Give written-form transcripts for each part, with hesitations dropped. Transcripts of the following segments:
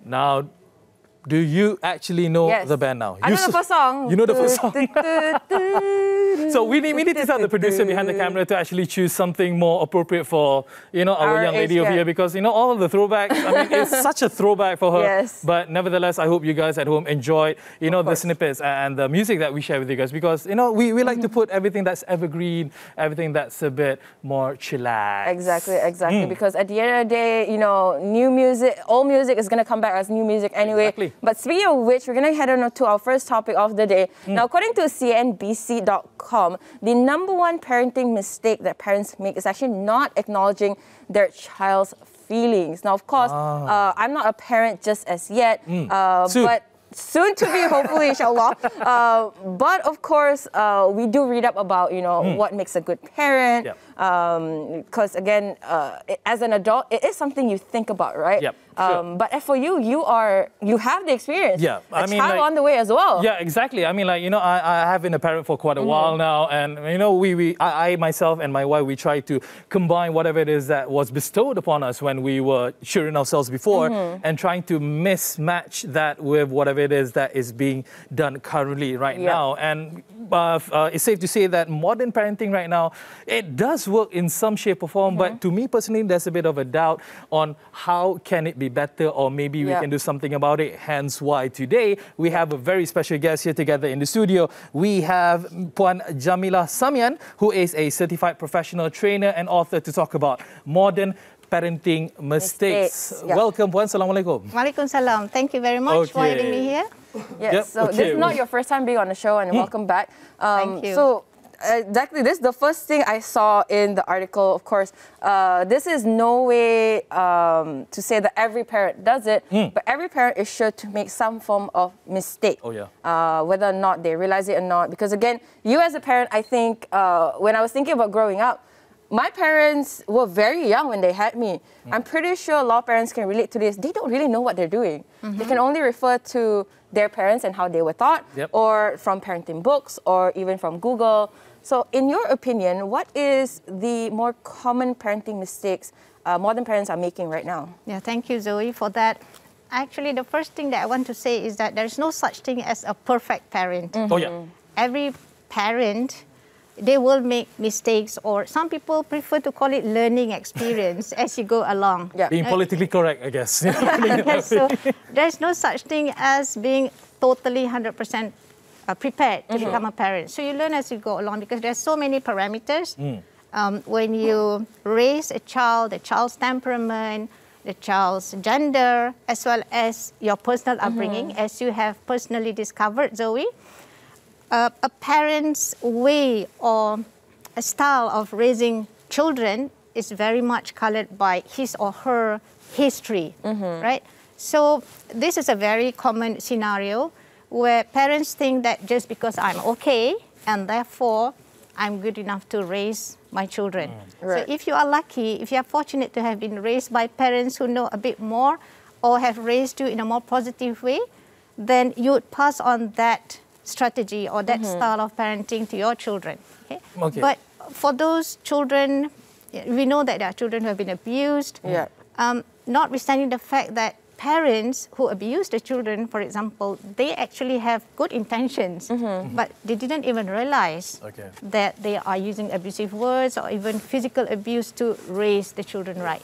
Now, do you actually know the band now? I know the first song. You know the first song? So we need to tell the producer behind the camera to actually choose something more appropriate for, our young lady over here, because, all of the throwbacks, I mean, it's such a throwback for her. Yes. But nevertheless, I hope you guys at home enjoyed, the snippets and the music that we share with you guys, because, we like to put everything that's evergreen, everything that's a bit more chillax. Exactly. Because at the end of the day, new music, old music is going to come back as new music anyway. Exactly. But speaking of which, we're going to head on to our first topic of the day. Now, according to CNBC.com, the #1 parenting mistake that parents make is actually not acknowledging their child's feelings. Now, of course, I'm not a parent just as yet, but soon to be, hopefully, inshallah. But of course, we do read up about, what makes a good parent. Because again, as an adult, it is something you think about, right? Sure. But for you, you have the experience. Yeah, I mean, child on the way as well. Yeah, exactly. I mean, I have been a parent for quite a while now, and I myself and my wife, we try to combine whatever it is that was bestowed upon us when we were children ourselves before, and trying to mismatch that with whatever it is that is being done currently right now. And it's safe to say that modern parenting right now, it does work in some shape or form, but to me personally, there's a bit of a doubt on how can it be better, or maybe we can do something about it. Hence why today we have a very special guest here together in the studio. We have Puan JAMILAH SAMIAN, who is a certified professional trainer and author, to talk about modern parenting mistakes. Welcome, Puan. Assalamualaikum. Waalaikumsalam. Thank you very much for having me here. Yes, so this is not your first time being on the show, and welcome back. Thank you. So, exactly, this is the first thing I saw in the article. Of course, this is no way to say that every parent does it, but every parent is sure to make some form of mistake. Whether or not they realize it or not. Because again, you as a parent, I think, when I was thinking about growing up, my parents were very young when they had me. I'm pretty sure a lot of parents can relate to this. They don't really know what they're doing. They can only refer to their parents and how they were taught, or from parenting books, or even from Google. So in your opinion, what is the more common parenting mistakes modern parents are making right now? Yeah, thank you, Zoe, for that. Actually, the first thing that I want to say is that there's no such thing as a perfect parent. Every parent, they will make mistakes, or some people prefer to call it learning experience as you go along. Being politically correct, I guess. So there's no such thing as being totally 100% prepared to become a parent. So you learn as you go along, because there's so many parameters. When you raise a child, the child's temperament, the child's gender, as well as your personal upbringing, as you have personally discovered, Zoe. A parent's way or a style of raising children is very much colored by his or her history, right? So this is a very common scenario where parents think that just because I'm okay and therefore I'm good enough to raise my children. So if you are lucky, if you are fortunate to have been raised by parents who know a bit more or have raised you in a more positive way, then you would pass on that strategy or that style of parenting to your children. But for those children, we know that there are children who have been abused. Notwithstanding the fact that parents who abuse the children, for example, they actually have good intentions, but they didn't even realize that they are using abusive words or even physical abuse to raise the children right.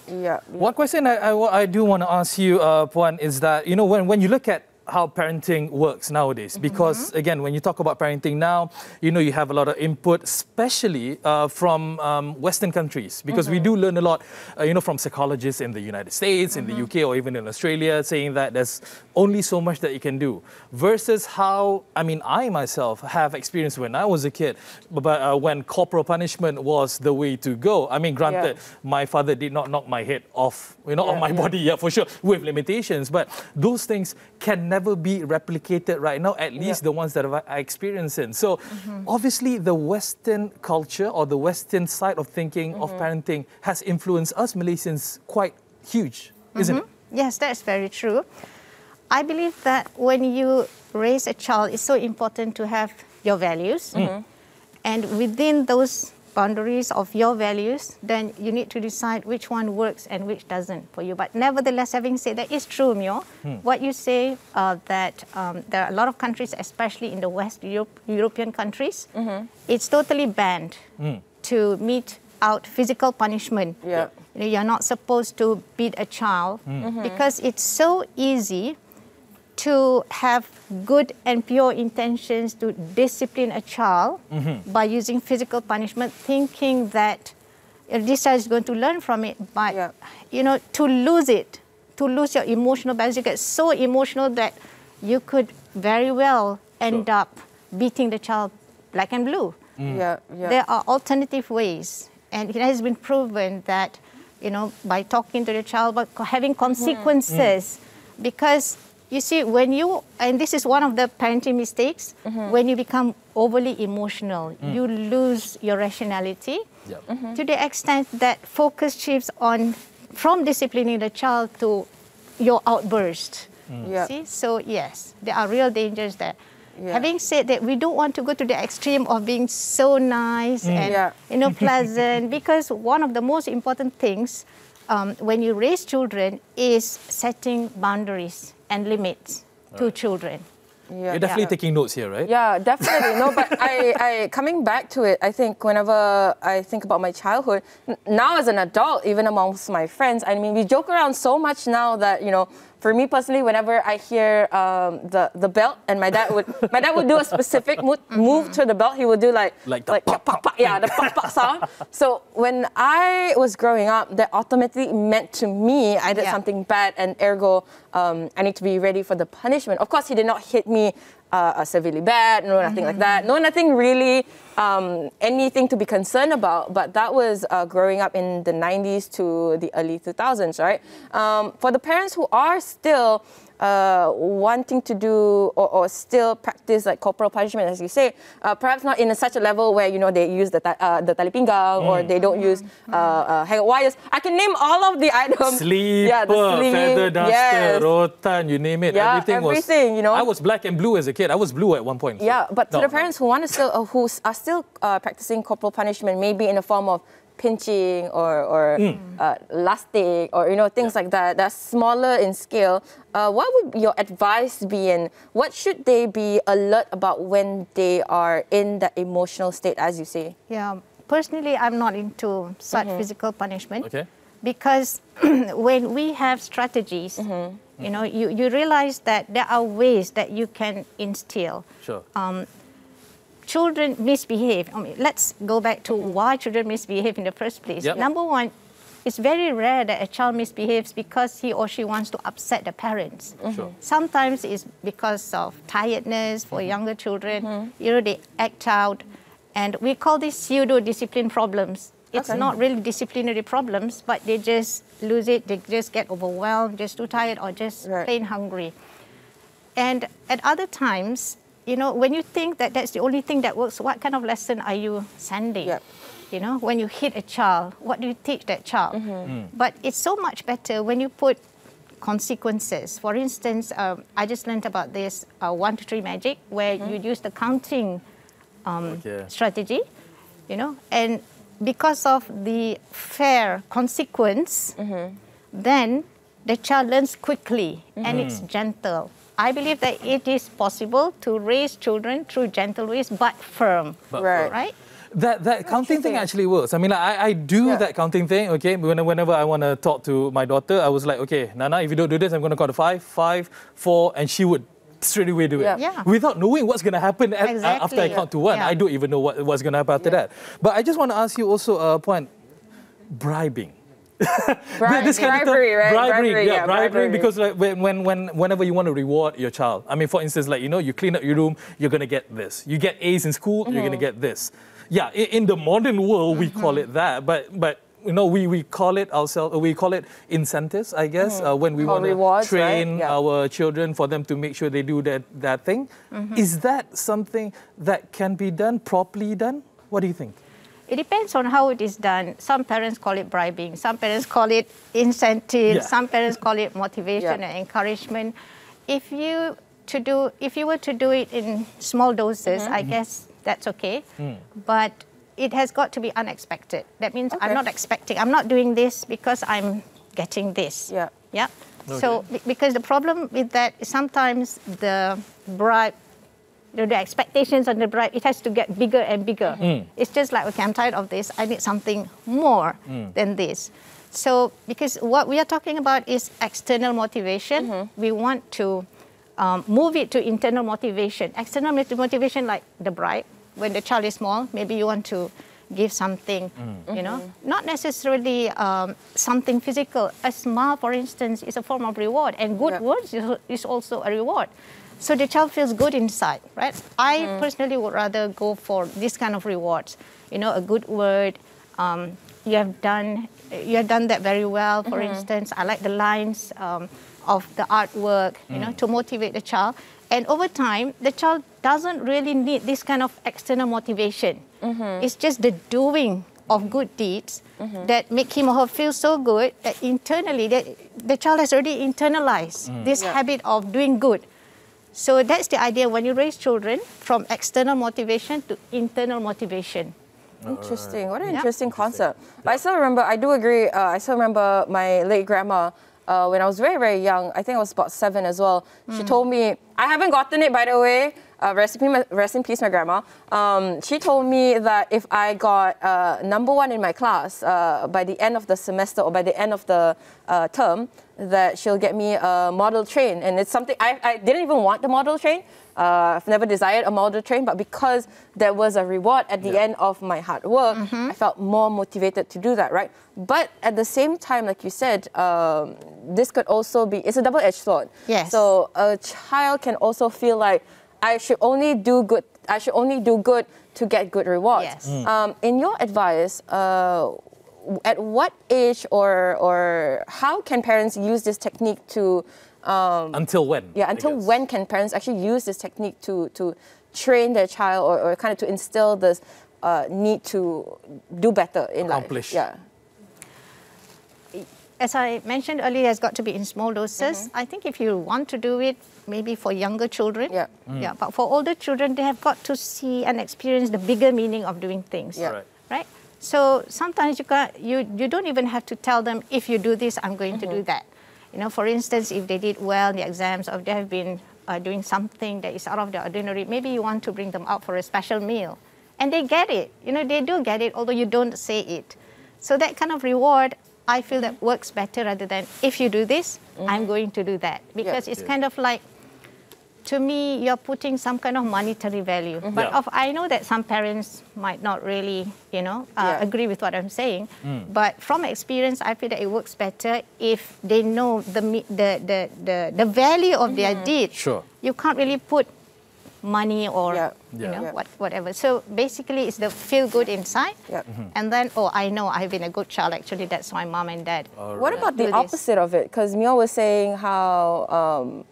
One question I do want to ask you, Puan, is that, when you look at how parenting works nowadays, because again, when you talk about parenting now, you have a lot of input, especially from Western countries, because we do learn a lot, from psychologists in the United States, in the UK, or even in Australia, saying that there's only so much that you can do, versus how, I myself have experienced when I was a kid, but when corporal punishment was the way to go. Granted, my father did not knock my head off, off my body, for sure, with limitations, but those things can never be replicated right now, at least the ones that I experienced in. So obviously the Western culture or the Western side of thinking of parenting has influenced us Malaysians quite huge, isn't it? Yes, that's very true. I believe that when you raise a child, it's so important to have your values. And within those boundaries of your values, then you need to decide which one works and which doesn't for you. But nevertheless, having said that, it's true, MEOR. What you say that there are a lot of countries, especially in the West European countries, it's totally banned to mete out physical punishment. Yeah. You know, you're not supposed to beat a child because it's so easy to have good and pure intentions to discipline a child by using physical punishment, thinking that this child is going to learn from it. But, you know, to lose it, to lose your emotional balance, you get so emotional that you could very well end up beating the child black and blue. There are alternative ways, and it has been proven that, you know, by talking to the child, but having consequences, because you see, when you, and this is one of the parenting mistakes, when you become overly emotional, you lose your rationality to the extent that focus shifts on from disciplining the child to your outburst. See? So yes, there are real dangers there. Having said that, we don't want to go to the extreme of being so nice and you know, pleasant, because one of the most important things when you raise children is setting boundaries and limits to children. You're definitely taking notes here, right? Yeah, definitely. No, but I coming back to it, I think whenever I think about my childhood, now as an adult, even amongst my friends, I mean, we joke around so much now that, you know, for me personally, whenever I hear the belt, and my dad would do a specific move to the belt, he would do like pop, pop, yeah, the pop pop sound. So when I was growing up, that automatically meant to me I did something bad, and ergo I need to be ready for the punishment. Of course, he did not hit me severely bad, no, nothing like that. No, nothing really, anything to be concerned about. But that was growing up in the 90s to the early 2000s, right? For the parents who are still wanting to do or still practice like corporal punishment, as you say, perhaps not in such a level where, you know, they use the tali pinggang or they don't use hang wires. I can name all of the items. Sleeper, feather duster, rotan, you name it. Yeah, everything, you know. I was black and blue as a kid. I was blue at one point. So. Yeah, but to the parents who want to still, who are still practicing corporal punishment, maybe in the form of pinching or lasting or, you know, things like that, that's smaller in scale. What would your advice be, and what should they be alert about when they are in that emotional state, as you say? Yeah, personally, I'm not into such physical punishment because when we have strategies, you know, you realize that there are ways that you can instill. Children misbehave. I mean, let's go back to why children misbehave in the first place. Number one, it's very rare that a child misbehaves because he or she wants to upset the parents. Sometimes it's because of tiredness for younger children. You know, they act out, and we call these pseudo-discipline problems. It's not really disciplinary problems, but they just lose it. They just get overwhelmed, just too tired, or just plain hungry. And at other times, you know, when you think that that's the only thing that works, what kind of lesson are you sending? You know, when you hit a child, what do you teach that child? But it's so much better when you put consequences. For instance, I just learned about this 1, 2, 3 magic, where you use the counting strategy, you know, and because of the fair consequence, then the child learns quickly and it's gentle. I believe that it is possible to raise children through gentle ways, but firm, right? That counting thing actually works. I mean, I do that counting thing, okay? Whenever I want to talk to my daughter, I was like, okay, Nana, if you don't do this, I'm going to count to 5, 5, 4, and she would straight away do it. Without knowing what's going to happen after I count to 1. I don't even know what's going to happen after that. But I just want to ask you also a point, bribing. Bribery, right? Bribery, because like whenever you want to reward your child, I mean, for instance, like, you know, you clean up your room, you're going to get this. You get A's in school, you're going to get this. Yeah, in the modern world, we call it that, but you know, we call it ourselves, we call it incentives, I guess, when we want to train our children for them to make sure they do that thing. Is that something that can be done, properly done? What do you think? It depends on how it is done. Some parents call it bribing, some parents call it incentive, some parents call it motivation and encouragement. If you were to do it in small doses, I guess that's okay. But it has got to be unexpected. That means I'm not expecting, I'm not doing this because I'm getting this. Yeah. Yeah. So, because the problem with that is sometimes the bribe, the expectations on the bribe, it has to get bigger and bigger. It's just like, okay, I'm tired of this. I need something more than this. So, because what we are talking about is external motivation, we want to move it to internal motivation. External motivation, like the bribe, when the child is small, maybe you want to give something, you know, not necessarily something physical. A smile, for instance, is a form of reward, and good words is also a reward. So the child feels good inside, right? I personally would rather go for this kind of rewards. You know, a good word, you have done that very well, for instance. I like the lines of the artwork, you know, to motivate the child. And over time, the child doesn't really need this kind of external motivation. It's just the doing of good deeds that make him or her feel so good that internally, the child has already internalized this habit of doing good. So that's the idea when you raise children, from external motivation to internal motivation. Interesting. What an interesting concept. But I still remember, I do agree, I still remember my late grandma, when I was very, very young, I think I was about 7 as well. She told me, I haven't gotten it, by the way, rest in peace, my grandma. She told me that if I got #1 in my class by the end of the semester or by the end of the term, that she'll get me a model train. And it's something, I didn't even want the model train. I've never desired a model train, but because there was a reward at the end of my hard work, I felt more motivated to do that, right? But at the same time, like you said, this could also be, it's a double-edged sword. Yes. So a child can also feel like, I should only do good to get good rewards. Yes. In your advice, at what age or how can parents use this technique to until when? Yeah, until when can parents actually use this technique to train their child or kind of to instill this need to do better in life? Yeah. As I mentioned earlier, it's got to be in small doses. I think if you want to do it, maybe for younger children, but for older children, they have got to see and experience the bigger meaning of doing things. Right? So sometimes you don't even have to tell them, if you do this, I'm going to do that. You know, for instance, if they did well in the exams, or they have been doing something that is out of the ordinary, maybe you want to bring them out for a special meal. And they get it. You know, they do get it, although you don't say it. So that kind of reward, I feel that works better rather than, if you do this, I'm going to do that. Because it's kind of like, to me, you're putting some kind of monetary value. But I know that some parents might not really, you know, agree with what I'm saying. But from experience, I feel that it works better if they know the value of their deed. Sure. You can't really put money or you know whatever. So basically, it's the feel good inside, and then I know I've been a good child. Actually, that's my mom and dad. What about the opposite of it? Because MEOR was saying how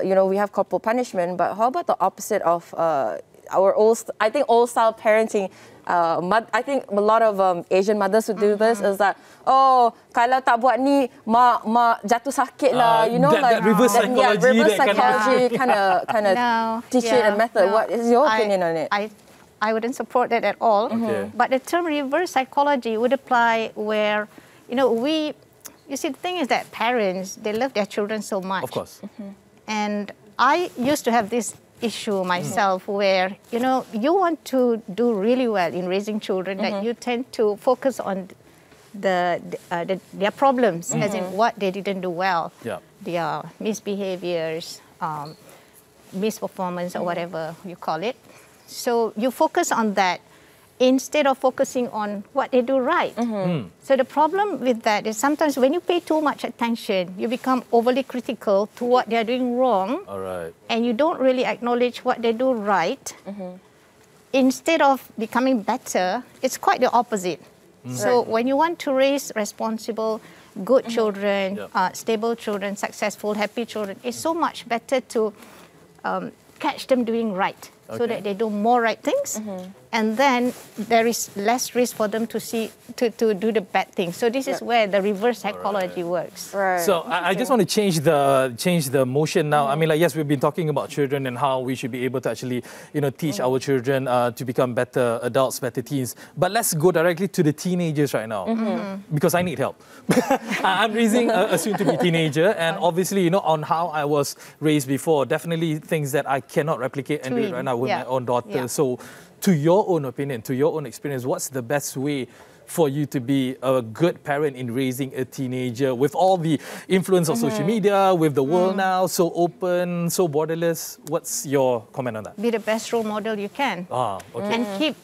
you know, we have corporal punishment, but how about the opposite of our old style parenting? I think a lot of Asian mothers would do this, is that, oh, kalau tak buat ni, mak jatuh sakit lah, you know, that reverse psychology, reverse psychology kind of teaching and method. What is your opinion on it? I wouldn't support that at all. But the term reverse psychology would apply where, you know, you see, the thing is that parents, they love their children so much. Of course. And I used to have this issue myself where, you know, you want to do really well in raising children, that you tend to focus on their problems, as in what they didn't do well, their misbehaviors, misperformance, or whatever you call it. So you focus on that instead of focusing on what they do right. So the problem with that is sometimes when you pay too much attention, you become overly critical to what they're doing wrong, and you don't really acknowledge what they do right. Instead of becoming better, it's quite the opposite. So when you want to raise responsible, good children, stable children, successful, happy children, it's so much better to catch them doing right, so that they do more right things. and then there is less risk for them to do the bad thing. So this is where the reverse psychology works. Right. So I just want to change the motion now. I mean, like, yes, we've been talking about children and how we should be able to actually, teach our children to become better adults, better teens. But let's go directly to the teenagers right now, because I need help. I'm raising a soon-to-be teenager, and obviously, on how I was raised before, definitely things that I cannot replicate and do it right now with my own daughter. So, to your own opinion, to your own experience, what's the best way for you to be a good parent in raising a teenager with all the influence of social media, with the world now so open, so borderless? What's your comment on that? Be the best role model you can. Okay. And keep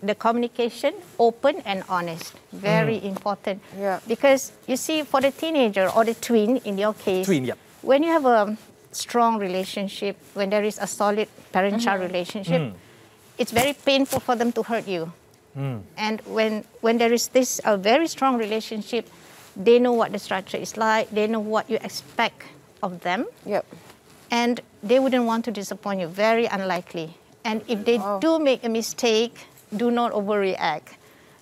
the communication open and honest. Very important. Yeah. Because you see, for the teenager or the twin, in your case, when you have a strong relationship, when there is a solid parent-child relationship, it's very painful for them to hurt you. And when there is this a very strong relationship, they know what the structure is like, they know what you expect of them, and they wouldn't want to disappoint you, very unlikely. And if they do make a mistake, do not overreact,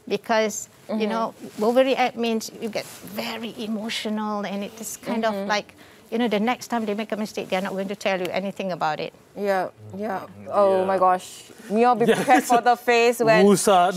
because overreact means you get very emotional, and it is kind of like, the next time they make a mistake, they're not going to tell you anything about it. Oh my gosh. MEOR, be prepared for the face when she starts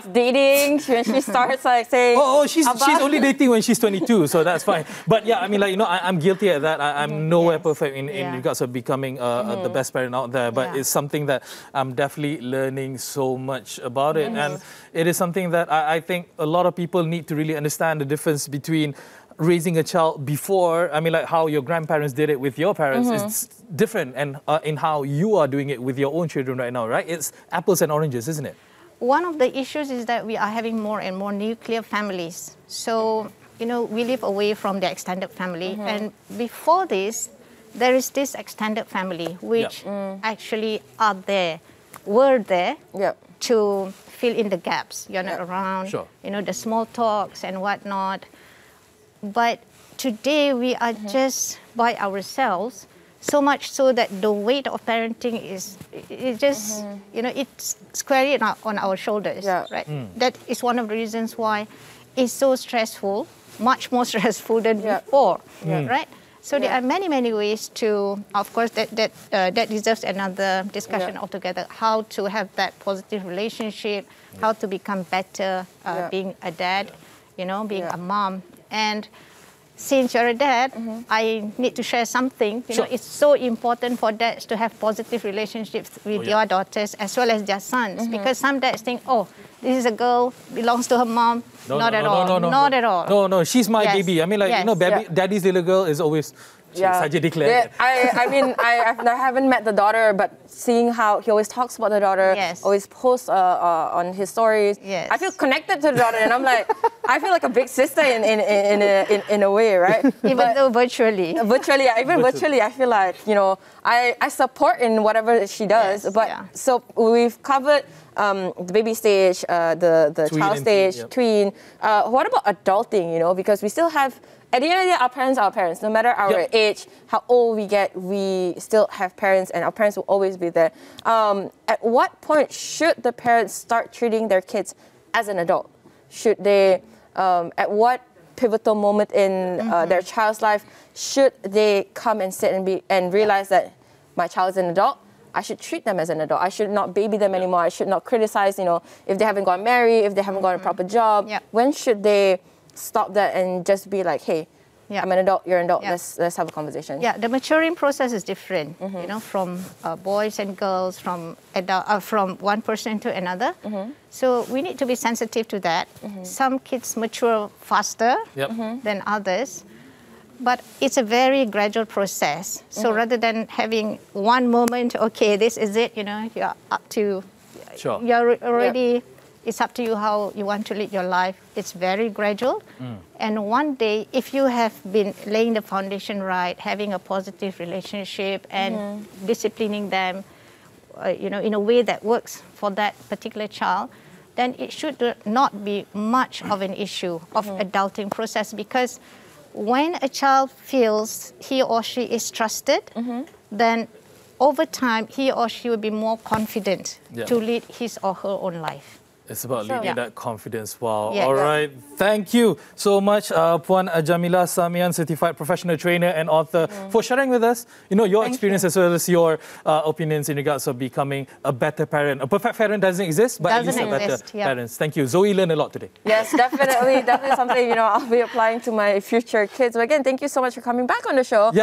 dating, when she starts like saying... she's only dating when she's 22, so that's fine. But yeah, I mean, like, I'm guilty at that. I'm nowhere perfect in regards of becoming the best parent out there, but it's something that I'm definitely learning so much about it. And it is something that I think a lot of people need to really understand the difference between raising a child before, I mean, like how your grandparents did it with your parents is different, and in how you are doing it with your own children right now, right? It's apples and oranges, isn't it? One of the issues is that we are having more and more nuclear families. So, we live away from the extended family. And before this, there is this extended family, which actually were there to fill in the gaps. You're not around, the small talks and whatnot. But today we are just by ourselves, so much so that the weight of parenting is just, it's squarely on our shoulders, right? That is one of the reasons why it's so stressful, much more stressful than before, right? So there are many, many ways to, of course, that deserves another discussion altogether, how to have that positive relationship, how to become better being a dad, being a mom. And since you're a dad, I need to share something. It's so important for dads to have positive relationships with your daughters as well as their sons, because some dads think, this is a girl, belongs to her mom. Not at all. No, she's my baby. I mean, like, daddy's little girl is always saja declared. I haven't met the daughter, but seeing how he always talks about the daughter, always posts on his stories, I feel connected to the daughter, and I'm like, I feel like a big sister in a way, right? Even though virtually. Virtually, I feel like, I support in whatever she does. So we've covered the baby stage, the child stage, tween. What about adulting, because we still have, at the end of the day, our parents are our parents. No matter our age, how old we get, we still have parents, and our parents will always be there. At what point should the parents start treating their kids as an adult? Should they, at what pivotal moment in their child's life, should they come and sit and realize that my child is an adult? I should treat them as an adult. I should not baby them anymore. I should not criticize, if they haven't gotten married, if they haven't got a proper job. When should they stop that and just be like, hey, I'm an adult, you're an adult, let's have a conversation? The maturing process is different, from boys and girls, from one person to another. So we need to be sensitive to that. Some kids mature faster than others. But it's a very gradual process. So rather than having one moment, okay, this is it, you're up to, you're already, it's up to you how you want to lead your life. It's very gradual. And one day, if you have been laying the foundation right, having a positive relationship and disciplining them, in a way that works for that particular child, then it should not be much of an issue of adulting process, because when a child feels he or she is trusted, then over time, he or she will be more confident Yeah. to lead his or her own life. It's about leading that confidence. Wow. Yeah. All right. Thank you so much, Puan Jamilah Samian, certified professional trainer and author, for sharing with us, your experience as well as your opinions in regards of becoming a better parent. A perfect parent doesn't exist, but at least a better parent. Thank you. Zoe learned a lot today. Yes, definitely. Definitely something, I'll be applying to my future kids. But again, thank you so much for coming back on the show. Yeah.